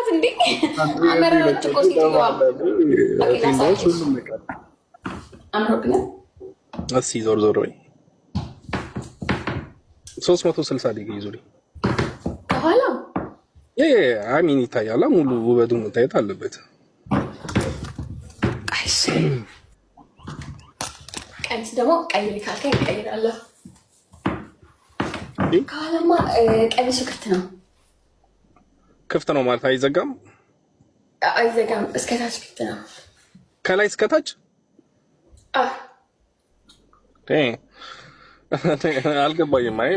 እንዴ? አመረረች እኮ ሴትዮዋ። አምሮብኛል። እስኪ ዞር ዞር ወይ 360 ዲግሪ ዙሪ ከኋላ አሚን ይታያል። ሙሉ ውበቱ መታየት አለበት። ቀሚስ ደግሞ ቀይር ካልከኝ እቀይራለሁ። ከኋላማ ቀሚሱ ክፍት ነው። ክፍት ነው ማለት አይዘጋም? አይዘጋም። እስከታች ክፍት ነው። ከላይ እስከታች አልገባኝም። አይ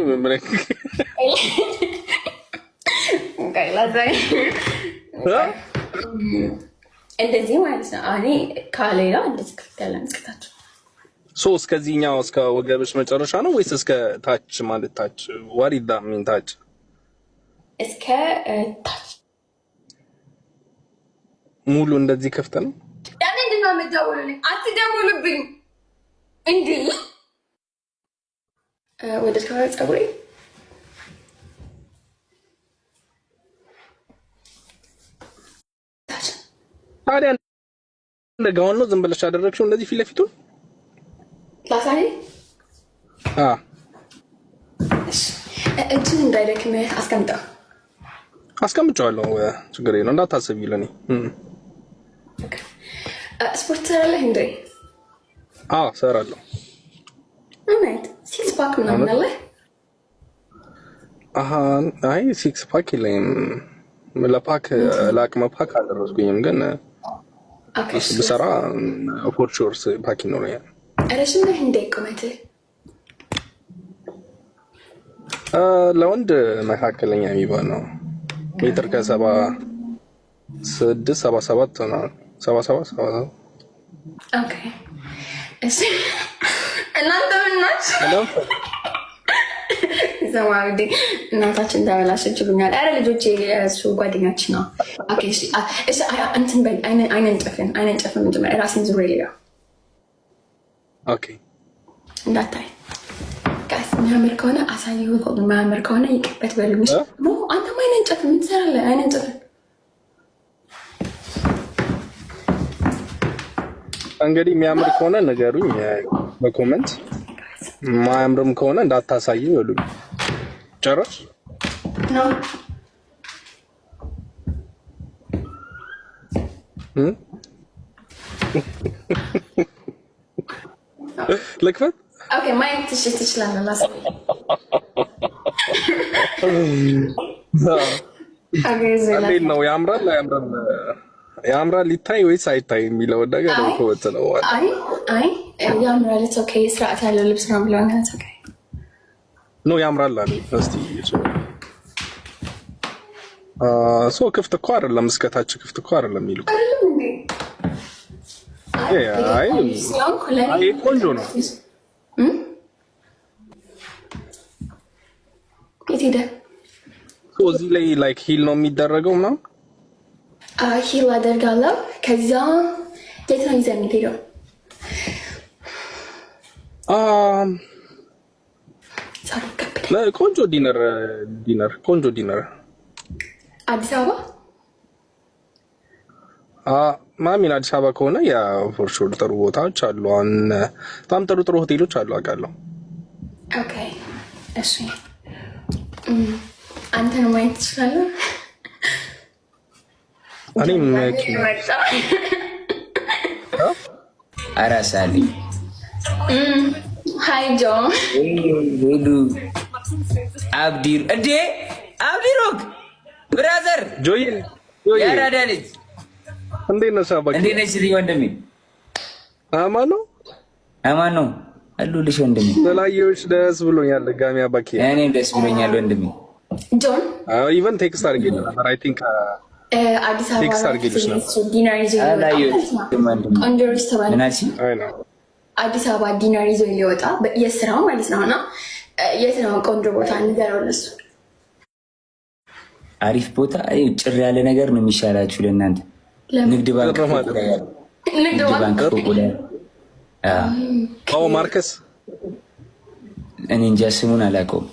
እንደዚህ ማለት ነው። እኔ ከሌላ እንደዚህ ክፍት ያለ እስከታች እስከዚህኛው እስከ ወገብሽ መጨረሻ ነው ወይስ እስከ ታች ማለት ታች? ዋት ኢዝ ዳት ሚን ታች? እስከ ታች ሙሉ እንደዚህ ክፍት ነው። ለምንድን ነው የምትደውሉልኝ? አትደውሉብኝ እንዴ! ወደ ተወራ ፀጉሬ ታዲያ እንደጋውን ነው ዝም ብለሽ አደረግሽው እንደዚህ ፊት ለፊቱን ላሳይ። እጅን እንዳይደክም አስቀምጨዋለሁ። ችግር የለውም እንዳታስቢ። ለኔ ስፖርት ትሰራለህ እንዴ? እሰራለሁ። እውነት? ሲክስ ፓክ ምናምን አለ? አይ ሲክስ ፓክ የለኝም። ለፓክ ለአቅመ ፓክ አልደረስኩኝም፣ ግን ብሰራ ፎር ሹር ፓክ ይኖረኛል። ረዥም ነህ እንዴ ቁመትህ? ለወንድ መካከለኛ የሚባል ነው። ሜትር ከ76 77 ነው። 77 ኦኬ። እሺ እናንተ ምን ናችሁ? ዘማውዲ እናታችን ተበላሸች ብኛል። አረ ልጆቼ እሱ ጓደኛችን ነው። ኦኬ እሺ እንትን በል አይነን ጨፍን መጀመሪያ ራስን ዙር ሌላ ኦኬ እንዳታይ ጋስ የሚያምር ከሆነ አሳየው፣ የማያምር ከሆነ ይቅበት በሉኝ። ነው አንተ አይነን ጨፍን ምን ትሰራለህ? አይነን ጨፍን እንግዲህ የሚያምር ከሆነ ንገሩኝ በኮሜንት፣ ማያምርም ከሆነ እንዳታሳዩ በሉኝ። ጨረስ ነው ልክፈት። ኦኬ ማየት ትችላለህ። ላሳይ እንዴት ነው? ያምራል አያምርም? ያምራል ሊታይ ወይስ አይታይ የሚለው ነገር ነው። ኮወት ነው። አይ ያምራል። ኦኬ ስርዓት ያለው ልብስ ነው ብለው ነው። ኦኬ ነው ያምራል አለ። እስቲ ክፍት እኮ አይደለም፣ እስከታች ክፍት እኮ አይደለም የሚሉ አይ ቆንጆ ነው። የት ሄደ? እዚህ ላይ ላይክ ሂል ነው የሚደረገው ምናምን ሂል አደርጋለሁ። ከዛ የት ነው ይዘህ የምትሄደው? ቆንጆ ዲነር ቆንጆ ዲነር አዲስ አበባ ማሚን አዲስ አበባ ከሆነ ያ ፎር ሹር ጥሩ ቦታዎች አሉ። አሁን በጣም ጥሩ ጥሩ ሆቴሎች አሉ አውቃለሁ። ኦኬ እሺ አንተን ማየት ትችላለህ? እኔም አራሳሊ ሃይ ጆ ሄዱ አብዲር እንዴ አብዲሮክ ብራዘር ጆይ ያራዳ ልጅ እንዴት ነህ? ሳባ እንዴት ነሽ? ወንድሜ አማን ነው አሉልሽ ወንድሜ። ስላየሁሽ ደስ ብሎኛል። ጋሚ አባኪ እኔም ደስ ብሎኛል ወንድሜ። ጆን ኢቨን ቴክስት አድርጌልህ ነበር። አይ ቲንክ አዲስ አበባ ቴክስት አድርጌልሽ ነበር። ዲነር ይዞ ቆንጆ ሬስቶራንት አዲስ አበባ ዲነር ይዞ ሊወጣ የስራው ማለት ነው። እና የት ነው ቆንጆ ቦታ ንገረው ለሱ። አሪፍ ቦታ ጭር ያለ ነገር ነው የሚሻላችሁ ለእናንተ። ንግድ ባንክ ማርከስ እኔ እንጃ ስሙን አላውቀውም።